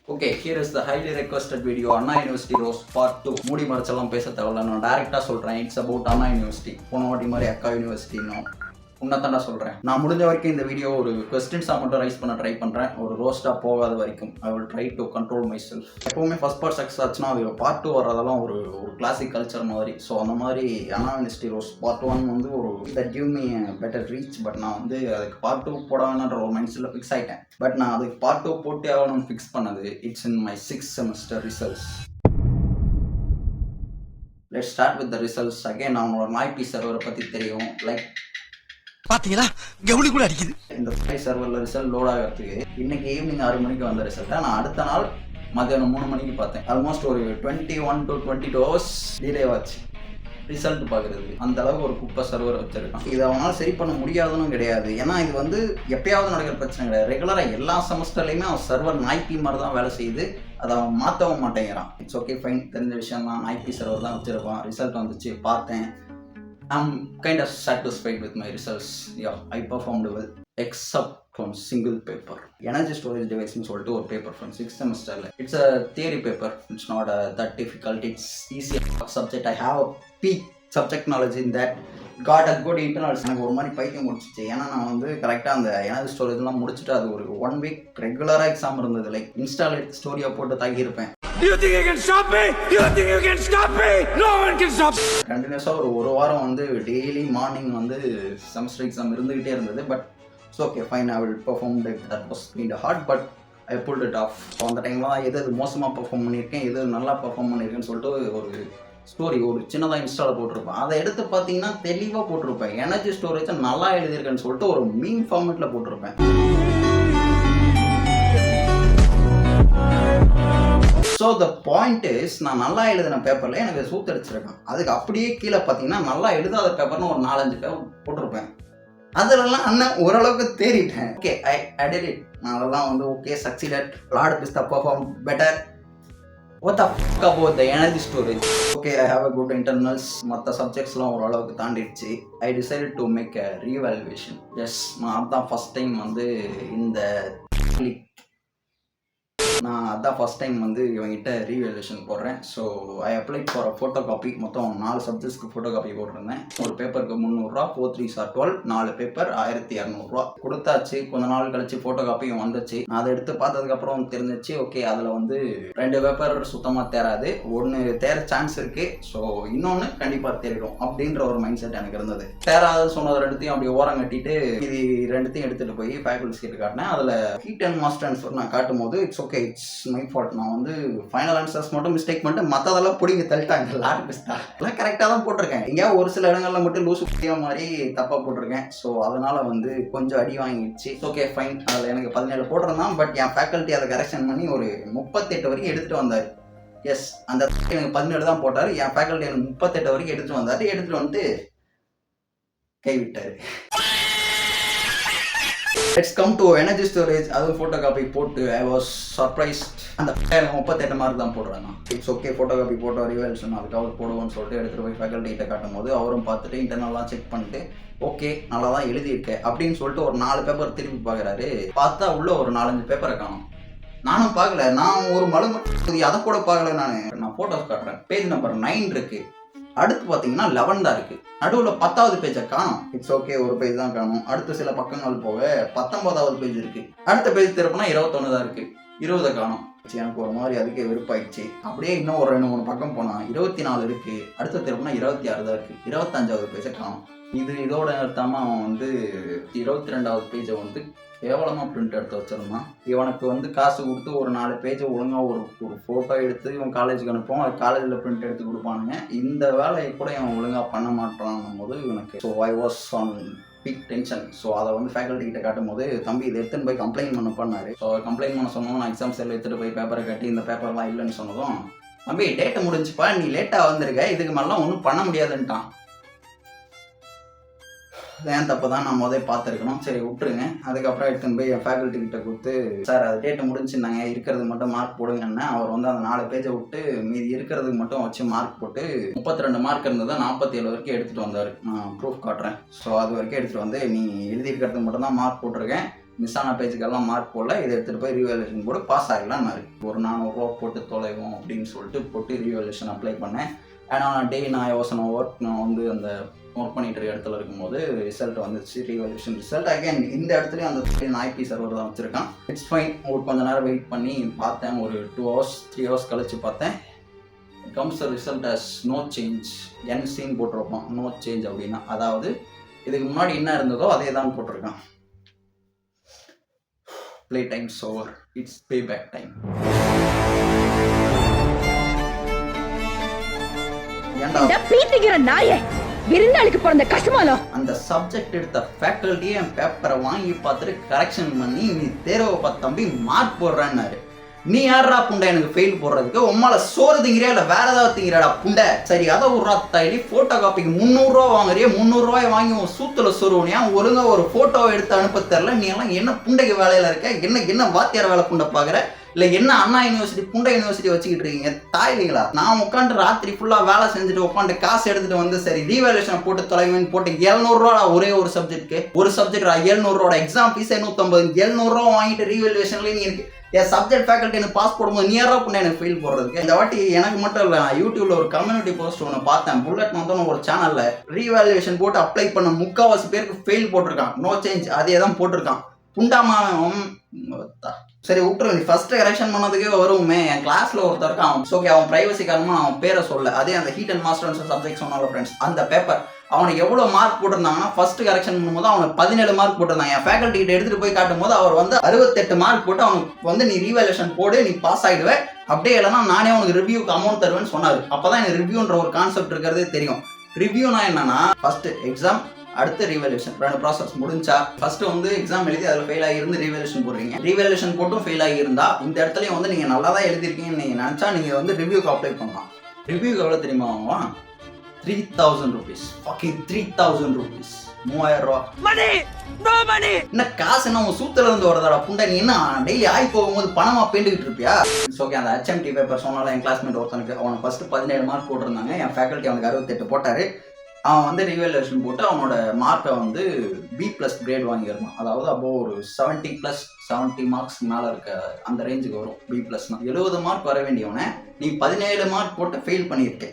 Okay, here is the highly requested video Anna University Roast Part 2. மூடி மறைச்செல்லாம் பேச தேவையில்ல, நான் டைரெக்டாக சொல்கிறேன். It's about Anna university. போன வாட்டி மாதிரி அக்கா யூனிவர்சிட்டி இன்னும் உன்னதாண்டா சொல்கிறேன். நான் முடிஞ்ச வரைக்கும் இந்த வீடியோ ஒரு கொஸ்டின்ஸாக மட்டும் ரைஸ் பண்ண ட்ரை பண்ணுறேன். ஒரு ரோஸ்ட்டாக போகாத வரைக்கும் I will try to control my self. எப்போவுமே ஃபஸ்ட் பார்ட் சக்ஸஸ் ஆச்சுன்னா அது பார்ட் 2 வர்றதெல்லாம் ஒரு கிளாசிக் கல்ச்சர் மாதிரி. ஸோ அந்த மாதிரி அண்ணா யூனிவர்சிட்டி ரோஸ்ட் பார்ட் 1 வந்து ஒரு that give me better reach. But நான் வந்து அதுக்கு பார்ட் 2 போட வேணான்ற ஒரு மைண்ட் செட்டில் ஃபிக்ஸ் ஆகிட்டேன். பட் நான் அதுக்கு பார்ட் 2 போட்டே ஆகணும்னு ஃபிக்ஸ் பண்ணது it's in my 6th semester results. Let's start with the results. Again அவனோட நாய்பி சர்வரை பற்றி தெரியும். லைக் பாத்தீங்களா, கவுளி கூட அடிக்குது. இந்த சர்வரில் ரிசல்ட் லோட் ஆகிறதுக்கு இன்னைக்கு ஈவினிங் 6 மணிக்கு வந்த ரிசல்ட்டை நான் அடுத்த நாள் மத்தியானம் 3 மணிக்கு பார்த்தேன். ஆல்மோஸ்ட் ஒரு 21 to 22 hours டிலே ஆச்சு ரிசல்ட் பார்க்குறது. அந்த அளவுக்கு ஒரு குப்பை சர்வர் வச்சிருக்கான். இது அவனால் சரி பண்ண முடியாதுன்னு கிடையாது. ஏன்னா இது வந்து எப்பயாவது நடக்கிற பிரச்சனை கிடையாது. ரெகுலராக எல்லா செமஸ்டர்லையுமே அவன் சர்வர் நாய்பி மாதிரி தான் வேலை செய்யுது. அதை அவன் மாற்றவும் மாட்டேங்கிறான். இட்ஸ் ஓகே ஃபைன், தெரிஞ்ச விஷயம் தான். நாய்பி சர்வர் தான் வச்சிருப்பான். ரிசல்ட் வந்துச்சு, பார்த்தேன். I'm kind of satisfied with my results. Yeah, I performed well except from single paper. Energy storage device னு சொல்லிட்டு ஒரு paper from 6th semesterல. It's a theory paper. It's not that difficult. It's easy subject. I have a peak subject knowledge in that. Got a good internals. எனக்கு ஒரு மாதிரி பைத்தியம் முடிச்சிச்சு. ஏன்னா நான் வந்து கரெக்டாக அந்த எனர்ஜி ஸ்டோரேஜ்லாம் முடிச்சுட்டு அது ஒரு 1 week ரெகுலராக எக்ஸாம் இருந்தது. லைக் இன்ஸ்டால் ஸ்டோரியாக போட்டு தாக்கியிருப்பேன். You think you can stop me? You think you can stop me? No one can stop. கண்டினியூஸாக ஒரு வாரம் வந்து டெய்லி மார்னிங் வந்து செமஸ்டர் எக்ஸாம் இருந்துகிட்டே இருந்தது. But it's okay fine, I will perform. That was kind hard but I pulled it off. So அந்த டைமில் தான் எது மோசமாக பெர்ஃபார்ம் பண்ணியிருக்கேன், எது நல்லா பெர்ஃபார்ம் பண்ணியிருக்கேன்னு சொல்லிட்டு ஒரு ஸ்டோரி ஒரு சின்னதாக இன்ஸ்டாவில் போட்டிருப்பேன். அதை எடுத்து பார்த்தீங்கன்னா தெளிவாக போட்டிருப்பேன். எனர்ஜி ஸ்டோரேஜை நல்லா எழுதியிருக்கேன்னு சொல்லிட்டு ஒரு மீன் ஃபார்மேட்டில் போட்டிருப்பேன். ஸோ த பாயிண்ட் இஸ், நான் நல்லா எழுதின பேப்பரில் எனக்கு சூத்தடிச்சிருக்கேன். அதுக்கு அப்படியே கீழே பார்த்தீங்கன்னா நல்லா எழுதாத பேப்பர்னு ஒரு 4-5 பேப்பர் போட்டிருப்பேன். அதிலெல்லாம் அண்ணன் ஓரளவுக்கு தேறிட்டேன். Okay, I did it. நான் அதெல்லாம் வந்து ஓகே சக்சீடட். லார்ட் பிஸ்தா perform better. What the fuck about the energy storage? Okay, I have a good internals. மற்ற சப்ஜெக்ட்ஸ்லாம் ஓரளவுக்கு தாண்டிடுச்சு. I decided to make a re-evaluation. Yes, நான் அதான் ஃபஸ்ட் டைம் வந்து இவங்கிட்ட ரீவேல்யூஷன் போடுறேன். So I apply for photocopy. மொத்தம் 4 சப்ஜெக்ட்ஸ்க்கு photo copy போட்டிருந்தேன். ஒரு பேப்பருக்கு 300 ரூபா, 4 3s are 12, 4 பேப்பர் 1200 ரூபா கொடுத்தாச்சு. கொஞ்ச நாள் கழிச்சு ஃபோட்டோ காப்பியும் வந்துச்சு. நான் அதை எடுத்து பார்த்ததுக்கப்புறம் தெரிஞ்சிச்சு, ஓகே அதில் வந்து 2 பேப்பர் சுத்தமாக தேராது, 1 தேர சான்ஸ் இருக்குது. ஸோ இன்னொன்று கண்டிப்பாக தேறிடும் அப்படின்ற ஒரு மைண்ட் செட் எனக்கு இருந்தது. தேராது சொன்னது 2த்தையும் அப்படி ஓரம் கட்டிட்டு இது 2த்தையும் எடுத்துகிட்டு போய் ஃபேக்கல்டிஸ் கிட்ட காட்டினேன். அதில் ஹீட் அண்ட் மாஸ் ட்ரான்ஸ்ஃபர் நான் காட்டும் போது it's okay, it's my fault. நான் வந்து ஃபைனல் ஆன்சர்ஸ் மட்டும் மிஸ்டேக் பண்ணிட்டு மற்றதெல்லாம் பிடிங்க தள்ளிட்டாங்க. லாட் பிஸ்தா எல்லாம் கரெக்டாக தான் போட்டிருக்கேன். எங்கேயாவது ஒரு சில இடங்களில் மட்டும் லூசு புத்திய மாதிரி தப்பாக போட்டிருக்கேன். ஸோ அதனால் வந்து கொஞ்சம் அடி வாங்கிடுச்சு. Okay fine. அதில் எனக்கு 17 போட்டிருந்தான். பட் என் ஃபேக்கல்ட்டி அதை கரெக்ஷன் பண்ணி ஒரு 38 வரைக்கும் எடுத்துகிட்டு வந்தார். எஸ், அந்த எனக்கு 17 தான் போட்டார். என் ஃபேக்கல்ட்டி எனக்கு 38 வரைக்கும் எடுத்துகிட்டு வந்தார். எடுத்துகிட்டு வந்துட்டு கைவிட்டார். Let's come to energy storage. அது ஃபோட்டோ காப்பி போட்டு ஐ வாஸ் சர்ப்ரைஸ்ட். அந்த 38 மார்க் தான் போடுறேன். It's okay, photocopy photo revaluation அதுக்காக போடுவோன்னு சொல்லிட்டு எடுத்துகிட்டு போய் ஃபேக்கல்ட்டி கிட்ட காட்டும் போது அவரும் பார்த்துட்டு இன்டர்னல்லாம் செக் பண்ணிட்டு ஓகே நல்லா தான் எழுதியிருக்கேன் அப்படின்னு சொல்லிட்டு ஒரு 4 பேப்பர் திருப்பி பார்க்குறாரு. பார்த்தா உள்ள ஒரு 4-5 பேப்பரை காணும். நானும் பார்க்கல. நான் ஒரு மழை மட்டும் அதை கூட பார்க்கல. நான் ஃபோட்டோஸ் காட்டுறேன். பேஜ் நம்பர் 9 இருக்கு. அடுத்து பார்த்தீங்கன்னா 11 தான் இருக்குது. நடுவில் 10வது பேஜை காணும். இட்ஸ் ஓகே, ஒரு பேஜ் தான் காணும். அடுத்த சில பக்கங்கள் போக 19வது பேஜ் இருக்குது. அடுத்த பேஜ் திருப்பினா 21 தான் இருக்குது. 20 காணும். எனக்கு ஒரு மாதிரி அதுக்கே வெறுப்பாயிடுச்சு. அப்படியே இன்னும் ஒரு 2-3 பக்கம் போனால் 24 இருக்குது. அடுத்த திருப்பினா 26 தான் இருக்குது. 25வது பேஜை காணும். இதோட நிறுத்தாமல் அவன் வந்து 22வது பேஜை வந்து கேவலமாக பிரிண்ட் எடுத்து வச்சிருந்தான். இவனுக்கு வந்து காசு கொடுத்து ஒரு 4 பேஜை ஒழுங்காக ஒரு ஃபோட்டோ எடுத்து இவன் காலேஜுக்கு அனுப்புவோம். அது காலேஜில் பிரிண்ட் எடுத்து கொடுப்பானுங்க. இந்த வேலையை கூட இவன் ஒழுங்காக பண்ண மாட்டான் போது இவனுக்கு so I was on big tension. So அதை வந்து ஃபேக்கல்ட்டி கிட்ட காட்டும் போது தம்பி இதை எடுத்துன்னு போய் கம்ப்ளைண்ட் பண்ணார். ஸோ கம்ப்ளைண்ட் பண்ண சொன்னதும் நான் எக்ஸாம் செல் எடுத்துகிட்டு போய் பேப்பரை கட்டி இந்த பேப்பர்லாம் இல்லைன்னு சொன்னதும், தம்பி டேட்டை முடிஞ்சுப்பா, நீ லேட்டாக வந்திருக்க, இதுக்கு மேலாம் ஒன்றும் பண்ண முடியாதுன்ட்டான். ஏன் தப்பு தான் நான் முதல்ல பார்த்துருக்கணும். சரி விட்டுருங்க. அதுக்கப்புறம் எடுத்துன்னு போய் என் ஃபேக்கல்ட்டி கிட்ட கொடுத்து, சார் அது டேட்டு முடிஞ்சுருந்தாங்க, இருக்கிறது மட்டும் மார்க் போடுங்கன்னு. அவர் வந்து அந்த 4 பேஜை விட்டு மீதி இருக்கிறதுக்கு மட்டும் வச்சு மார்க் போட்டு 32 மார்க் இருந்ததை 47 வரைக்கும் எடுத்துகிட்டு வந்தார். நான் ப்ரூஃப் காட்டுறேன். ஸோ அது வரைக்கும் எடுத்துகிட்டு வந்து, நீ எழுதியிருக்கிறதுக்கு மட்டும் தான் மார்க் போட்டிருக்கேன், மிஸ் ஆன பேஜுக்கெல்லாம் மார்க் போடல, இதை எடுத்துகிட்டு போய் ரீவேல்யூஷன் போட்டு பாஸ் ஆகிடலான்னு ஒரு 400 ரூபா போட்டு தொலைவோம் அப்படின்னு சொல்லிட்டு போட்டு ரீவேல்யூஷன் அப்ளை பண்ணேன். ஏன்னா நான் யோசனை ஒர்க் நான் வந்து அந்த ஒர்க் பண்ணிட்டு இருக்க இடத்துல இருக்கும்போது ரிசல்ட் வந்துச்சு, ரீவேல்யூஷன் ரிசல்ட். அகைன் இந்த இடத்துலையும் அந்த நான் ஐபி சர்வர் தான் வச்சுருக்கேன். It's fine. கொஞ்சம் நேரம் வெயிட் பண்ணி பார்த்தேன், ஒரு 2 hours 3 hours கழிச்சு பார்த்தேன். Comes result as no change. என்சின்னு போட்டிருப்பான், நோ சேஞ்ச் அப்படின்னா அதாவது இதுக்கு முன்னாடி என்ன இருந்ததோ அதே தான் போட்டிருக்கான். Play time over, it's pay back time. விருந்தாளிக்கு பிறந்த கஷ்டமாலும் அந்த சப்ஜெக்ட் எடுத்த ஃபேக்கல்ட்டியே என் பேப்பரை வாங்கி பார்த்துட்டு கரெக்ஷன் பண்ணி நீ தேர்வை பார்த்து தம்பி மார்க் போடுறான்னாரு. நீ யாரா புண்டை எனக்கு ஃபெயில் போடுறதுக்கு? உம்மால சோறு திங்கிறியா இல்லை வேற ஏதாவது திங்கிறாடா புண்டை? சரி அதை ஒரு தாயி ஃபோட்டோ காப்பிக்கு 300 ரூபா வாங்குறியா? 300 ரூபாய் வாங்கி உன் சூத்துல சொருவனியா? ஒழுங்கா ஒரு ஃபோட்டோவை எடுத்து அனுப்ப தெரில. நீ எல்லாம் என்ன புண்டைக்கு வேலையில இருக்க? என்ன வாத்தியார் வேலை புண்டை பார்க்குற? இல்லை என்ன அண்ணா யூனிவர்சிட்டி புண்டை யூனிவர்சிட்டி வச்சுக்கிட்டு இருக்கீங்க தாய்லிங்களா? நான் உட்காந்து ராத்திரி ஃபுல்லாக வேலை செஞ்சுட்டு உட்காந்து காசு எடுத்துட்டு வந்து சரி ரீவேல்யூஷன் போட்டு தொலைவேன்னு போட்டு 700 ரூபா ஒரே ஒரு சப்ஜெக்ட்க்கு. ஒரு சப்ஜெக்ட் 700 ரூபா, எக்ஸாம் ஃபீஸ் 150. 700 ரூபா வாங்கிட்டு ரீவேல்யூஷன்ல நீ எனக்கு என் சப்ஜெக்ட் ஃபேக்கல்ட்டி எனக்கு பாஸ் போடும்போது நீ யாரா புண்டை எனக்கு ஃபெயில் போடுறதுக்கு? இந்த வாட்டி எனக்கு மட்டும் இல்லை, நான் யூடியூப்ல ஒரு கம்யூனிட்டி போஸ்ட் ஒன்று பார்த்தேன். புல்லட் வந்து ஒரு சேனல்ல ரீவேல்யூஷன் போட்டு அப்ளை பண்ண 3/4 பேருக்கு ஃபெயில் போட்டிருக்கான். நோ சேஞ்ச் அதே தான் போட்டிருக்கான். புண்டாமா சரி விட்டுரு. First correction பண்ணதுக்கே வருவோமே. என் கிளாஸ்ல ஒருத்தர் இருக்கான். ஓகே அவன் பிரைவசி காரணமா அவன் பேரை சொல்ல. அதே அந்த ஹீட் அண்ட் மாஸ்டர் சப்ஜெக்ட் சொன்னால ஃப்ரெண்ட்ஸ், அந்த பேப்பர் அவனுக்கு எவ்வளோ மார்க் போட்டிருந்தாங்கன்னா ஃபர்ஸ்ட் கரெக்ஷன் பண்ணும்போது அவனுக்கு 17 மார்க் போட்டிருந்தாங்க. என் ஃபேக்கல்ட்டி கிட்ட எடுத்துட்டு போய் காட்டும் போது அவர் வந்து 68 மார்க் போட்டு அவனுக்கு வந்து நீ ரீவேல்யூஷன் போடு நீ பாஸ் ஆகிடுவேன், அப்படியே இல்லைன்னா நானே உனக்கு ரிவ்யூக்கு அமௌண்ட் தருவேன்னு சொன்னார். அப்போதான் எனக்கு ரிவ்யூன்ற ஒரு கான்செப்ட் இருக்கிறதே தெரியும். ரிவ்யூனா என்னன்னா ஃபர்ஸ்ட் எக்ஸாம் அடுத்து ரீவேல்யூஷன் 2 ப்ராசஸ் முடிஞ்சா ஃபர்ஸ்ட் வந்து எக்ஸாம் எழுதி அதில் ஃபெயில் ஆகியிருந்து ரீவேல்யூஷன் போடுறீங்க. ரீவேல்யூஷன் போட்டும் ஃபெயில் ஆகியிருந்தா இந்த இடத்துலையும் வந்து நீங்கள் நல்லா தான் எழுதிருக்கீங்கன்னு நீங்கள் நினச்சா நீங்கள் வந்து ரிவ்யூக்கு அப்ளை பண்ணலாம். ரிவ்யூக்கு எவ்வளோ தெரியுமா வாங்குவான்? 3000 rupees. fucking 3000 rupees. 3000 ரூபா. என்ன காசு என்ன உன் சூத்துல இருந்து வரதாடா புண்டை? நீ என்ன டெய்லி ஆகி போகும்போது பணமா பேண்டுகிட்டு இருப்பியா? ஓகே அந்த HMT பேப்பர் சொன்னால என் கிளாஸ்மேட் ஒருத்தனுக்கு அவனுக்கு ஃபர்ஸ்ட் 17 மார்க் போட்டிருந்தாங்க. என் ஃபேக்கல்ட்டி அவனுக்கு 68 போட்டாரு. அவன் வந்து ரீவேல்யூஷன் போட்டு அவனோட மார்க்கை வந்து B+ கிரேட் வாங்கியிருந்தான். அதாவது அப்போ ஒரு 70 மார்க்ஸ் மேலே இருக்க அந்த ரேஞ்சுக்கு வரும் B+னா. 70 மார்க் வர வேண்டியவனே நீ 17 மார்க் போட்டு ஃபெயில் பண்ணியிருக்க.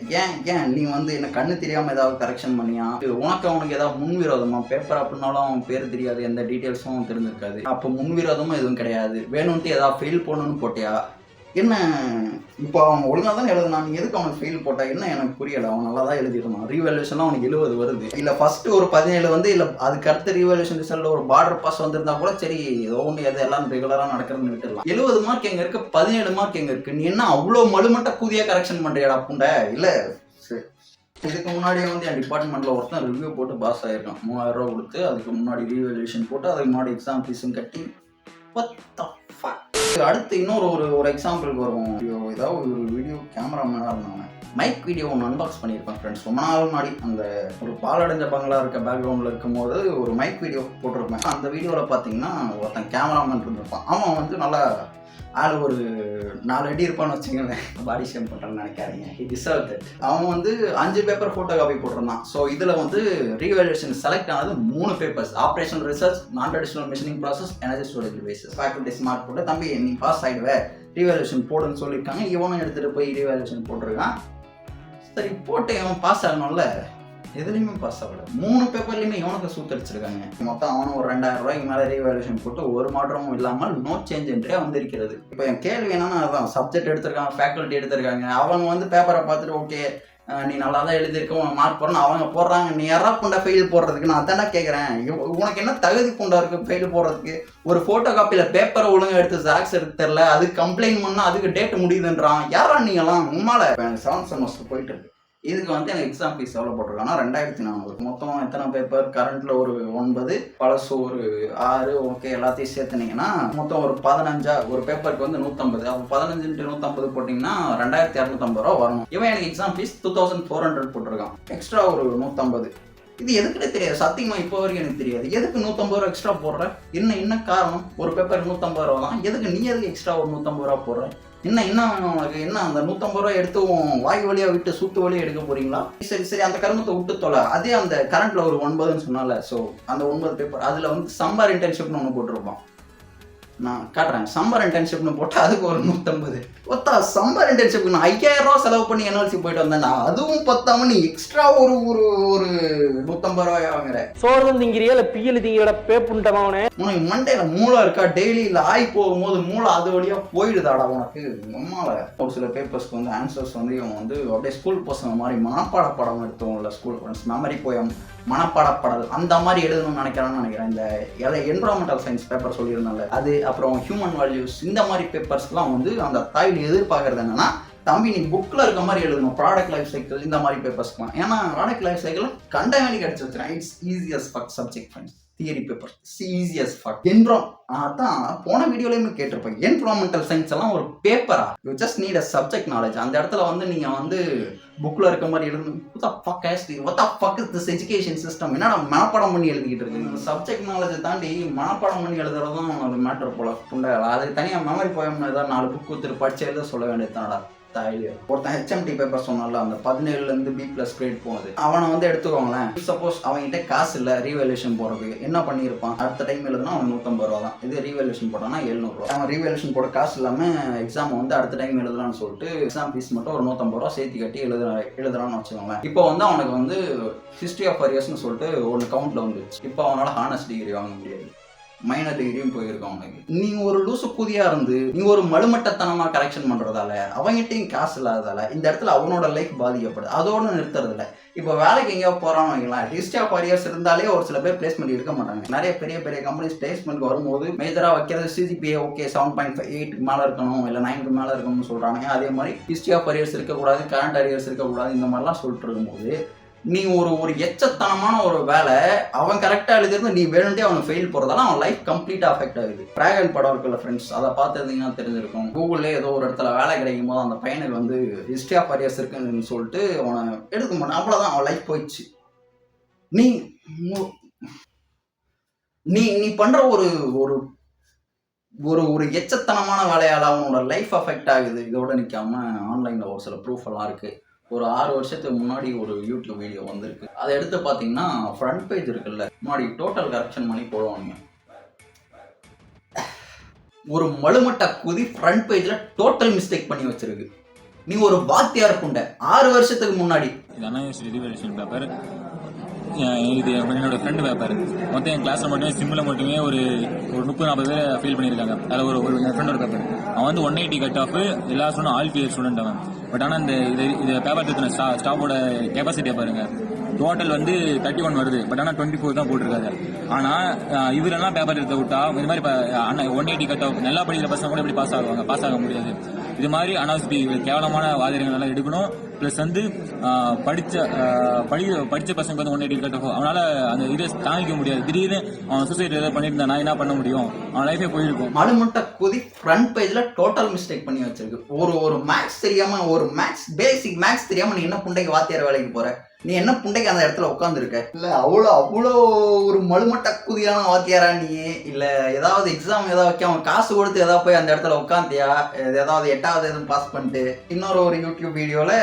ஏன் நீ வந்து என்ன கண்ணு தெரியாமல் ஏதாவது கரெக்ஷன் பண்ணியா? உனக்கு அவனுக்கு ஏதாவது முன்விரோதமா? பேப்பர் அப்படின்னாலும் அவன் பேர் தெரியாது, எந்த டீட்டெயில்ஸும் தெரிஞ்சிருக்காது. அப்போ முன்விரோதமும் எதுவும் கிடையாது. வேணும்ட்டு ஏதாவது ஃபெயில் போடணும்னு போட்டியா? என்ன இப்போ அவன் ஒழுங்காக தான் எழுதுனான், நீ எதுக்கு அவனுக்கு ஃபெயில் போட்டா? என்ன எனக்கு புரியலை. அவன் நல்லா தான் எழுதிருந்தான். ரீவேல்யூஷன்லாம் அவனுக்கு 70 வருது. இல்லை ஃபர்ஸ்ட் ஒரு 17 வந்து இல்லை அதுக்கு அடுத்த ரீவேல்யூஷன் ரிசல்ட் ஒரு பார்டர் பாஸ் வந்திருந்தா கூட சரி ஏதோ ஒன்று எது எல்லாம் ரெகுலராக நடக்கிறதுன்னு விட்டுடலாம். 70 மார்க் எங்கே இருக்கு, 17 மார்க் எங்கே இருக்கு? நீ என்ன அவ்வளோ மலுமட்ட கூதியாக கரெக்ஷன் பண்ணுறியாடா புண்டை? இல்லை சரி இதுக்கு முன்னாடியே வந்து என் டிபார்ட்மெண்ட்டில் ஒருத்தன் ரிவ்யூ போட்டு பாஸ் ஆகிருக்கான். 3000 ரூபா கொடுத்து அதுக்கு முன்னாடி ரீவேல்யூஷன் போட்டு அதுக்கு முன்னாடி எக்ஸாம் ஃபீஸும் கட்டி. அடுத்து இன்னொரு ஒரு எக்ஸாம்பிளுக்கு வருவோம். ஏதாவது ஒரு வீடியோ கேமராமேனாக இருந்தாங்க. மைக் வீடியோ ஒன்று அன்பாக்ஸ் பண்ணியிருப்பேன் ஃப்ரெண்ட்ஸ். ரொம்ப நாள் முன்னாடி அந்த ஒரு பாலடைஞ்ச பங்களா இருக்க பேக்ரவுண்டில் இருக்கும்போது ஒரு மைக் வீடியோ போட்டிருப்பேன். அந்த வீடியோவில் பார்த்தீங்கன்னா ஒருத்தன் கேமராமேன் இருந்திருப்பான். அவன் வந்து நல்லா ஆள் ஒரு 4 அடி இருப்பான்னு வச்சுக்கோங்களேன். பாடி ஷேம் பண்ணுறேன்னு நினைக்காதீங்க. He deserve that. அவன் வந்து 5 பேப்பர் ஃபோட்டோ காப்பி போட்டிருந்தான். ஸோ இதில் வந்து ரீவேல்யூஷன் செலக்ட் ஆனது 3 பேப்பர்ஸ். ஆப்ரேஷனல் ரிசர்ச், நான் traditional machining process, energy storage devices. Faculty smart போட்டு தம்பி நீ பாஸ் ஆகிடுவே ரீவேல்யூஷன் போடுன்னு சொல்லியிருக்காங்க. இவனும் எடுத்துகிட்டு போய் ரீவேல்யூஷன் போட்டிருக்கான். சரி போட்டு அவன் பாஸ் ஆகணும்ல, எதுலையுமே பாஸ் ஆகல. 3 பேப்பர்லையுமே இவனுக்கு சூத்தடிச்சிருக்காங்க. மொத்தம் அவனும் ஒரு 2000 ரூபாய்க்கு மேலே ரீவேல்யூஷன் போட்டு ஒரு மாற்றமும் இல்லாமல் நோ சேஞ்ச் என்றே வந்திருக்கிறது. இப்போ என் கேள்வி என்னன்னா அதான் சப்ஜெக்ட் எடுத்திருக்காங்க, ஃபேக்கல்ட்டி எடுத்திருக்காங்க. அவங்க வந்து பேப்பரை பார்த்துட்டு ஓகே நீ நல்லா தான் எழுதியிருக்க உனக்கு மார்க் போடணும் அவங்க போடுறாங்க. நீ யாரா புண்டா ஃபெயில் போடுறதுக்கு? நான் அதானே கேட்குறேன். உனக்கு என்ன தகுதி புண்டா இருக்குது ஃபெயில் போடுறதுக்கு? ஒரு ஃபோட்டோ காப்பியில் பேப்பரை ஒழுங்காக எடுத்து ஜாக்ஸ் எடுத்து தெரில, அதுக்கு கம்ப்ளைண்ட் பண்ணால் அதுக்கு டேட் முடியுதுன்றான். யாரா நீங்களாம்? உண்மையில எனக்கு 7th செமஸ்டர் போயிட்டு இருக்கு. இதுக்கு வந்து எனக்கு எக்ஸாம் ஃபீஸ் எவ்வளோ போட்டிருக்காங்கன்னா 2400. மொத்தம் எத்தனை பேப்பர்? கரண்ட்டில் ஒரு 9, பழசு ஒரு 6. ஓகே எல்லாத்தையும் சேர்த்துனீங்கன்னா மொத்தம் ஒரு 15. ஒரு பேப்பருக்கு வந்து 150. அப்போ 15 × 150 போட்டிங்கன்னா 2250 ரூபா வரணும். இவன் எனக்கு எக்ஸாம் ஃபீஸ் 2400 போட்டிருக்கான். எக்ஸ்ட்ரா ஒரு 150. இது எதுக்குன்னே தெரியாது. சத்தியமாக இப்போ வரைக்கும் எனக்கு தெரியாது. எதுக்கு 150 ரூபா எக்ஸ்ட்ரா போடுற? என்ன காரணம்? ஒரு பேப்பர் 150 ரூபா தான். எதுக்கு நீ எதுக்கு எக்ஸ்ட்ரா ஒரு 150 ரூபா போடுற? என்ன வேணும் உனக்கு? என்ன அந்த 150 ரூபா எடுத்து வாய் வழியாக விட்டு சூத்து வழியாக எடுக்க போறீங்களா? சரி அந்த கருமத்தை விட்டு தொலை. அதே அந்த கரண்ட்ல ஒரு 9ன்னு சொன்னால. ஸோ அந்த 9 பேப்பர் அதில் வந்து சம்மர் இன்டர்ன்ஷிப்னு ஒன்று போட்டிருப்பான். நான் காட்டுறேன். சம்மர் இன்டர்ன்ஷிப்னு போட்டு அதுக்கு ஒரு 150. ஒத்தா சம்மர் இன்டர்ன்ஷிப்க்கு நான் 5000 ரூபா செலவு பண்ணி என்எல்சி போயிட்டு வந்தேன். அதுவும் பத்தாம நீ எக்ஸ்ட்ரா ஒரு ஒரு ஒரு 150 ரூபாய் வாங்குற. சோறும் திங்கிறியா இல்ல பியல் திங்கிற பேப்புண்டமாவனே. உனக்கு மண்டையில மூளை இருக்கா? டெய்லி இல்லை ஆய் போகும்போது மூளை அது வழியா போயிடுதாடா உனக்கு. நம்மால ஒரு சில பேப்பர்ஸ்க்கு வந்து ஆன்சர்ஸ் வந்து இவன் வந்து அப்படியே ஸ்கூல் பசங்க மாதிரி மனப்பாட படம் எடுத்தோம்ல, ஸ்கூல் ஃப்ரெண்ட்ஸ் மெமரி போயம் மனப்பாடப்படல் அந்த மாதிரி எழுதணும்னு நினைக்கிறேன். இந்த என்விரான்மெண்டல் சயின்ஸ் பேப்பர் சொல்லியிருந்தால அது, அப்புறம் ஹியூமன் வேல்யூஸ், இந்த மாதிரி பேப்பர்ஸ்லாம் வந்து அந்த தாயில் எதிர்பார்க்கறது என்னன்னா, தம்பி நீ புக்கில் இருக்க மாதிரி எழுதணும். ப்ராடக்ட் லைஃப் சைக்கிள் இந்த மாதிரி பேப்பர்ஸ்லாம். ஏன்னா ப்ராடக்ட் லைஃப் சைக்கிள் கண்ட வேண்டி கிடச்சி வச்சுருக்கேன். It's easy as fuck subject friends. Theory paper easy as fuck. அதான் போன வீடியோலையுமே கேட்டிருப்பேன். என்விரான்மெண்டல் சயின்ஸ் எல்லாம் ஒரு பேப்பரா? You just need a subject knowledge. அந்த இடத்துல வந்து நீங்கள் வந்து புக்கில் இருக்க மாதிரி எழுதணும். எஜுகேஷன் சிஸ்டம் என்னடா மனப்பாடம் பண்ணி எழுதிக்கிட்டு இருக்கு. சப்ஜெக்ட் நாலேஜை தாண்டி மனப்பாடம் பண்ணி எழுதுறதும் ஒரு மேட்டர் போல புண்டா. அதுக்கு தனியாக மெமரி போயம்னு ஏதாவது 4 புக் கொடுத்துட்டு படிச்சு எழுத சொல்ல வேண்டியது தானடா. ஒருத்தன் HMT பேப்பர் சொன்னால அந்த 17லேருந்து B+ கிரேட் போனது, அவனை வந்து எடுத்துக்கோங்களேன். சப்போஸ் அவன்கிட்ட காசு இல்லை ரீவேல்யூஷன் போடுறதுக்கு, என்ன பண்ணியிருப்பான்? அடுத்த டைம் எழுதுனா அவன் 150 ரூபா தான். இதே ரீவேல்யூஷன் போட்டானா 700 ரூபா. அவன் ரீவேல்யூஷன் போட காசு இல்லாமல் எக்ஸாம் வந்து அடுத்த டைம் எழுதலான்னு சொல்லிட்டு எக்ஸாம் ஃபீஸ் மட்டும் ஒரு 150 ரூபா சேர்த்து கட்டி எழுதுறான்னு வச்சுக்கோங்க. இப்போ வந்து அவனுக்கு வந்து ஹிஸ்ட்ரி ஆஃப் அரியர்ஸ்னு சொல்லிட்டு ஒன்று கவுண்ட்ல வந்துச்சு. இப்போ அவனால் ஹானர்ஸ் டிகிரி வாங்க முடியாது, மைனர் டிகிரியும் போயிருக்கான் அவனுக்கு. நீ ஒரு லூசு புதியா இருந்து நீ ஒரு மலுமட்டத்தனமா கரெக்ஷன் பண்றதால, அவங்ககிட்டையும் காசு இல்லாததால இந்த இடத்துல அவனோட லைஃப் பாதிக்கப்படுது. அதோடு நிறுத்துறது இல்லை. இப்போ வேலைக்கு எங்கேயா போறான்னு வைக்கலாம், ஹிஸ்ட்ரி ஆஃப் அரியர்ஸ் இருந்தாலே ஒரு சில பேர் பிளேஸ்மெண்ட் இருக்க மாட்டாங்க. நிறைய பெரிய பெரிய கம்பெனிஸ் பிளேஸ்மெண்ட் வரும்போது மேஜரா வைக்கிறது CGPA ஓகே 7.8 மேல இருக்கணும், இல்லை 9 மேல இருக்கணும்னு சொல்றாங்க. அதே மாதிரி ஹிஸ்ட்ரி ஆஃப் அரியர்ஸ் இருக்கக்கூடாது, கரண்ட் அரியர்ஸ் இருக்கக்கூடாது, இந்த மாதிரிலாம் சொல்லிட்டு இருக்கும்போது நீ ஒரு எச்சத்தனமான ஒரு வேலை அவன் கரெக்டாக எழுதிருந்து நீ வேணும்ட்டே அவனுக்கு ஃபெயில் போகிறதால அவன் லைஃப் கம்ப்ளீட்டாக அஃபெக்ட் ஆகுது. டிராகன் படம் இருக்குல்ல ஃப்ரெண்ட்ஸ், அதை பார்த்துருந்தீங்கன்னா தெரிஞ்சிருக்கும். கூகுளில் ஏதோ ஒரு இடத்துல வேலை கிடைக்கும் போது அந்த பையனுக்கு வந்து ஹிஸ்ட்ரி ஆஃப் அரியர்ஸ் இருக்குன்னு சொல்லிட்டு அவனை எடுக்க மாட்டான். அவ்வளோதான், அவன் லைஃப் போயிடுச்சு. நீ நீ நீ பண்ணுற ஒரு ஒரு ஒரு ஒரு எச்சத்தனமான வேலையால் அவனோட லைஃப் அஃபெக்ட் ஆகுது. இதோட நிற்காம ஆன்லைனில் ஒரு சில ப்ரூஃப் எல்லாம் இருக்குது. ஒரு 6 வருஷத்துக்கு முன்னாடி ஒரு யூடியூப் வீடியோ வந்திருக்கு. அதை எடுத்து பார்த்தீங்கன்னா ஃப்ரண்ட் பேஜ் இருக்குல்ல, முன்னாடி டோட்டல் கரெக்ஷன் பண்ணி போடுவாங்க. ஒரு மலுமட்ட குதி ஃப்ரண்ட் பேஜில் டோட்டல் மிஸ்டேக் பண்ணி வச்சிருக்கு. நீ ஒரு வாத்தியார் புண்ட 6 வருஷத்துக்கு முன்னாடி. இது என்னோட ஃப்ரெண்டு பேப்பர் மொத்தம் என் கிளாஸில் மட்டுமே சிம்மில் மட்டுமே ஒரு 30-40 பேர் ஃபீல் பண்ணியிருக்காங்க. அதில் ஒரு என் ஃப்ரெண்டோட பேப்பர் அவன் வந்து 180 கட் ஆஃப், எல்லா ஸ்டூடெண்ட் ஆல் கிளியர் ஸ்டூடெண்ட் அவன். பட் ஆனால் இந்த பேப்பர் எடுத்துன ஸ்டாஃபோட கெப்பாசிட்டியை பாருங்க, டோட்டல் வந்து 31 வருது. பட் ஆனால் 24 தான் போட்டிருக்காரு. ஆனால் இவரெல்லாம் பேப்பர் எடுத்து விட்டா இந்த மாதிரி 180 கட் ஆஃப் நல்லா படிக்கிற பசங்க கூட எப்படி பாஸ் ஆக முடியாது. இது மாதிரி அனாவசிய கேவலமான வாதியங்கள் எல்லாம் எடுக்கணும். ப்ளஸ் வந்து படித்த பசங்க வந்து 180 கட் ஆஃப், அவனால் அந்த இதை தாங்கிக்க முடியாது. திடீர்னு அவன் சூசைட் ஏதாவது பண்ணியிருந்தா நான் என்ன பண்ண முடியும்? அவன் லைஃபே போயிருக்கும். மலுமட்ட குதி ஃப்ரண்ட் பேஜில் டோட்டல் மிஸ்டேக் பண்ணி வச்சிருக்கு. ஒரு மேக்ஸ் தெரியாம, ஒரு பேசிக் மேக்ஸ் தெரியாம நீ என்ன புண்டைக்கு வாத்தியார் வேலைக்கு போற? நீ என்ன புண்டைக்கு அந்த இடத்துல உட்காந்துருக்க? இல்லை அவ்வளோ ஒரு மலுமட்ட குதியான வாத்தியாரா நீ? இல்லை ஏதாவது எக்ஸாம் ஏதாவது வைக்க அவன் காசு கொடுத்து ஏதாவது போய் அந்த இடத்துல உட்காந்தியா? ஏதாவது 8வது எதுவும் பாஸ் பண்ணிட்டு ஒரு யூடியூப் வீடியோவில்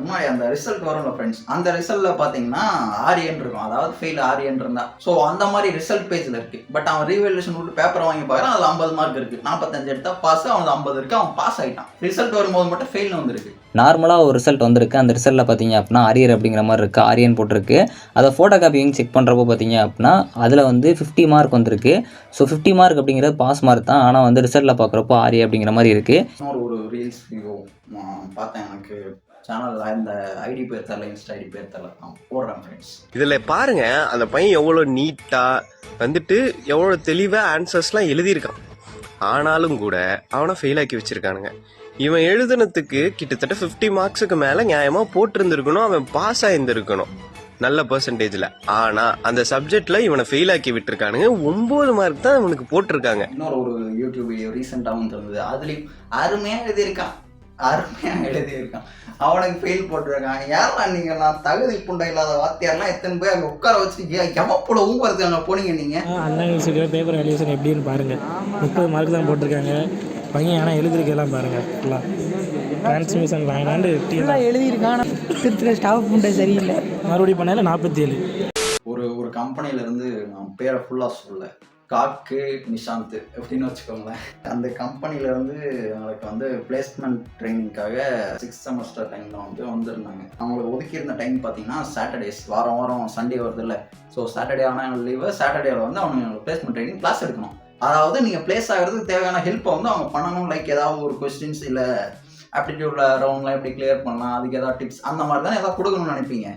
முன்னாடி அந்த ரிசல்ட் வரும்ல ஃப்ரெண்ட்ஸ், அந்த ரிசல்ட்டில் பார்த்தீங்கன்னா ஆரியன் இருக்கும், அதாவது ஃபெயில் ஆரியன் இருந்தா. ஸோ அந்த மாதிரி ரிசல்ட் பேஜில் இருக்கு. பட் அவன் ரீவேல்யூஷன் விட்டு பேப்பரை வாங்கி பார்க்குறான், அதில் 50 மார்க் இருக்கு. 45 எடுத்தா பாஸ், அவன் 50 இருக்கு, அவன் பாஸ் ஆகிட்டான். ரிசல்ட் வரும்போது மட்டும் ஃபெயில்னு வந்துருக்கு. நார்மலாக ஒரு ரிசல்ட் வந்திருக்கு. அந்த ரிசல்ட்டில் பார்த்தீங்க அப்படின்னா ஆரியர் அப்படிங்கிற மாதிரி இருக்குது, ஆரியன் போட்டிருக்கு. அதை ஃபோட்டோ காப்பிங் செக் பண்ணுறப்போ பார்த்தீங்க அப்படின்னா அதில் வந்து 50 மார்க் வந்திருக்கு. ஸோ 50 மார்க் அப்படிங்கிறது பாஸ் மார்க் தான், ஆனால் வந்து ரிசல்ட்டில் பார்க்குறப்போ ஆரிய அப்படிங்கிற மாதிரி இருக்குது. ஒரு ரீல்ஸ் வீடியோ பார்த்தேன், எனக்கு சேனலில் இந்த ஐடி பேர் தரல, இன்ஸ்டா ஐடி பேர் தரல, நான் போடுறேன் ஃப்ரெண்ட்ஸ். இதில் பாருங்க அந்த பையன் எவ்வளோ நீட்டாக வந்துட்டு எவ்வளோ தெளிவாக ஆன்சர்ஸ்லாம் எழுதியிருக்கான். ஆனாலும் கூட அவனை ஃபெயில் ஆக்கி வச்சிருக்கானுங்க. இவன் எழுதுனதுக்கு கிட்டத்தட்ட 50 மார்க்ஸுக்கு மேலே நியாயமாக போட்டிருந்துருக்கணும், அவன் பாஸ் ஆகியிருந்திருக்கணும் நல்ல பர்சன்டேஜில். ஆனால் அந்த சப்ஜெக்டில் இவனை ஃபெயில் ஆக்கி விட்டுருக்கானுங்க. 9 மார்க் தான் இவனுக்கு போட்டிருக்காங்க. ஒரு யூடியூப் வீடியோ ரீசெண்டாக வந்துருந்தது, அதுலேயும் அருமையாக எழுதியிருக்கான். அவனுக்கு ஃபெயில் போட்டிருக்காங்க. யாரெல்லாம் நீங்கள்? நான் தகுதி புண்டை இல்லாத வாத்தியாரெலாம் எத்தனை போய் அங்கே உட்கார வச்சுட்டு எவப்போட ஊம்புறது அங்கே போனீங்க நீங்கள்? அண்ணா யூனிவர்சிட்டியில் பேப்பர் வேல்யூஷன் எப்படின்னு பாருங்கள். 30 மார்க் தான் போட்டிருக்காங்க பையன். ஆனால் எழுதிருக்கெல்லாம் பாருங்கள், ஃபுல்லாக டிரான்ஸ்மிஷன் வாங்கினாண்டு எழுதியிருக்கான். திருச்சியில் ஸ்டாஃப் புண்டை சரியில்லை. மறுபடியும் பண்ணால 47. ஒரு கம்பெனிலேருந்து நான் பேரை ஃபுல்லாக சொல்ல, காக்கு நிஷாந்த் அப்படின்னு வச்சுக்கோங்களேன். அந்த கம்பெனியில் வந்து அவங்களுக்கு வந்து பிளேஸ்மெண்ட் ட்ரைனிங்காக 6th செமஸ்டர் டைமில் வந்து வந்திருந்தாங்க. அவங்களுக்கு ஒதுக்கியிருந்த டைம் பார்த்தீங்கன்னா சாட்டர்டேஸ், வாரம் வாரம் சண்டே வருது இல்லை. ஸோ சாட்டர்டே ஆனால் லீவு, சாட்டர்டேவில் வந்து அவங்க பிளேஸ்மெண்ட் ட்ரைனிங் கிளாஸ் எடுக்கணும். அதாவது நீங்கள் பிளேஸ் ஆகிறதுக்கு தேவையான ஹெல்ப்பை வந்து அவங்க பண்ணணும். லைக் ஏதாவது ஒரு கொஸ்டின்ஸ் இல்லை ஆப்டிடியூட்ல ரவுண்ட்லாம் எப்படி கிளியர் பண்ணலாம், அதுக்கு ஏதாவது டிப்ஸ் அந்த மாதிரி தான் ஏதாவது கொடுக்கணும்னு நினைப்பீங்க.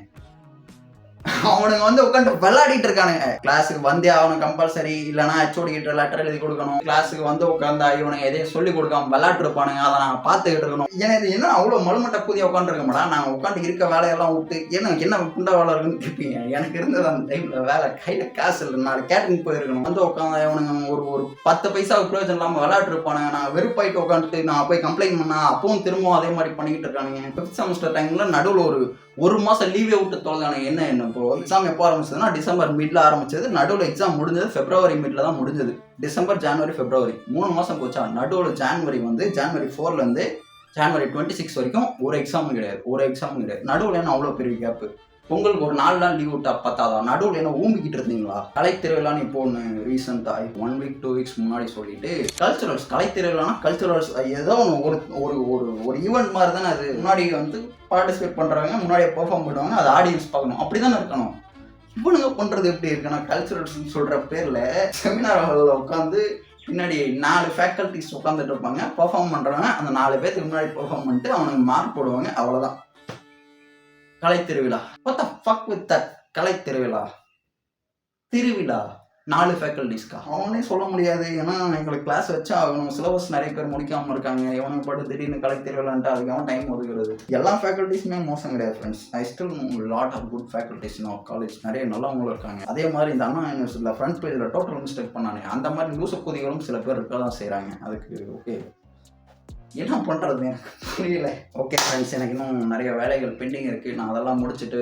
அவனுங்க வந்து உட்காந்து விளையாடிட்டு இருக்கானுங்க. கிளாஸுக்கு வந்தே அவனுக்கு கம்பல்சரி, இல்லைனா ஹெச்ஓடி கிட்ட லெட்டர் எழுதி கொடுக்கணும். கிளாஸுக்கு வந்து உட்காந்தா இவனுங்க எதையும் சொல்லி கொடுக்காம விளையாட்டு இருப்பானுங்க. அதை நான் பார்த்துக்கிட்டு இருக்கணும். ஏன்னா இது என்ன அவ்வளோ மலுமட்ட புதிய உட்காந்துருக்க மாட்டா. நான் உட்காந்து இருக்க வேலையெல்லாம் விட்டு என்ன புண்டா வேலை இருக்குன்னு கேட்பீங்க. எனக்கு இருந்தது அந்த டைம்ல வேலை, கையில் காசு இல்லை, நான் கேட்டரிங் போயிருக்கணும். வந்து உட்காந்து இவனுங்க ஒரு 10 பைசாவுக்கு பிரயோஜனம் இல்லாமல் விளையாட்டு இருப்பானுங்க. நான் வெறுப்பாயிட்டு உட்காந்துட்டு நான் போய் கம்ப்ளைண்ட் பண்ணா அப்பவும் திரும்பவும் அதே மாதிரி பண்ணிக்கிட்டு இருக்கானுங்க. 5th செமஸ்டர் டைம்ல நடுவில் ஒரு மாதம் லீவே விட்டு தொலைதானுங்க. என்ன இப்போ எக்ஸாம் எப்போ ஆரம்பிச்சதுன்னா டிசம்பர் மிட்ல ஆரம்பிச்சது. நடுவில் எக்ஸாம் முடிஞ்சது ஃபெப்ரவரி மிட்ல தான் முடிஞ்சது. டிசம்பர், ஜனவரி, ஃபெப்ரவரி 3 மாதம் போச்சா. நடுவில் ஜனவரி 4லேருந்து ஜனவரி 26 வரைக்கும் ஒரு எக்ஸாமும் கிடையாது. நடுவில் என்ன அவ்வளோ பெரிய கேப்பு? உங்களுக்கு ஒரு 4 நாள் லீவ் விட்டா பத்தாதான்? நடுவில் என்ன ஊம்பிக்கிட்டு இருந்தீங்களா? கலைத்திருவிழான்னு இப்போ ஒன்று ரீசெண்டாக 1 week 2 weeks முன்னாடி சொல்லிட்டு கல்ச்சுரல்ஸ், கலைத்திருவிழானா கல்ச்சுரல்ஸ் ஏதோ ஒரு ஈவெண்ட் மாதிரி தானே அது. முன்னாடி வந்து பார்ட்டிசிபேட் பண்ணுறவங்க முன்னாடியே பெர்ஃபார்ம் பண்ணுவாங்க, அது ஆடியன்ஸ் பார்க்கணும், அப்படி தானே இருக்கணும். இவனுங்க பண்ணுறது எப்படி இருக்குன்னா, கல்ச்சுரல்ஸ்ன்னு சொல்கிற பேரில் செமினார் ஹாலில் உட்காந்து பின்னாடி 4 ஃபேக்கல்ட்டிஸ் உட்காந்துட்டு இருப்பாங்க. பெர்ஃபார்ம் பண்ணுறவங்க அந்த 4 பேருக்கு முன்னாடி பெர்ஃபார்ம் பண்ணிட்டு அவனுக்கு மார்க் போடுவாங்க, அவ்வளோதான். கலைத்திருவிழா, what the fuck with that? கலைத்திருவிழா 4 ஃபேக்கல்டிஸ்க்கா? அவனே சொல்ல முடியாது. ஏன்னா எங்களுக்கு கிளாஸ் வச்சா அவங்க சிலபஸ் நிறைய பேர் முடிக்காமல் இருக்காங்க. இவனுக்கு பாட்டு திடீர்னு கலைத்திருவிழான்ட்டு அதுக்கு அவன் டைம் ஒதுக்குறது. எல்லா ஃபேக்கல்ட்டிஸுமே மோசம் கிடையாது friends. I still know lot of good faculties in our college. நிறைய நல்லவங்களும் இருக்காங்க. அதே மாதிரி இந்த அண்ணா யூனிவர்சிட்டியில் ஃப்ரண்ட் பேஜில் டோட்டல் மிஸ்டேக் பண்ணானே, அந்த மாதிரி லூச கூதிகளும் சில பேர் இருக்க தான் செய்கிறாங்க. அதுக்கு ஓகே, என்ன பண்ணுறது எனக்கு புரியல. ஓகே ஃப்ரெண்ட்ஸ், எனக்கு இன்னும் நிறைய வேலைகள் பெண்டிங் இருக்குது. நான் அதெல்லாம் முடிச்சுட்டு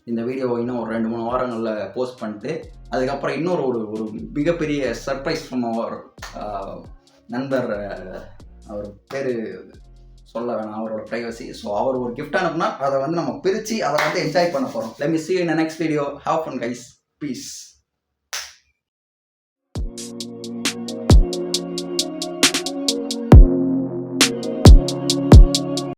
இந்த வீடியோவை இன்னும் ஒரு 2-3 வாரங்களில் போஸ்ட் பண்ணிட்டு அதுக்கப்புறம் இன்னொரு ஒரு மிகப்பெரிய சர்ப்ரைஸ் ஃப்ரம் அவர் நண்பர். அவர் பேர் சொல்ல வேணாம், அவரோட ப்ரைவசி. ஸோ அவர் ஒரு கிஃப்ட் அனுப்புனா அதை வந்து நம்ம பிரித்து அதை வந்து என்ஜாய் பண்ண போகிறோம். Let me see you in the next video. Have fun guys. Peace.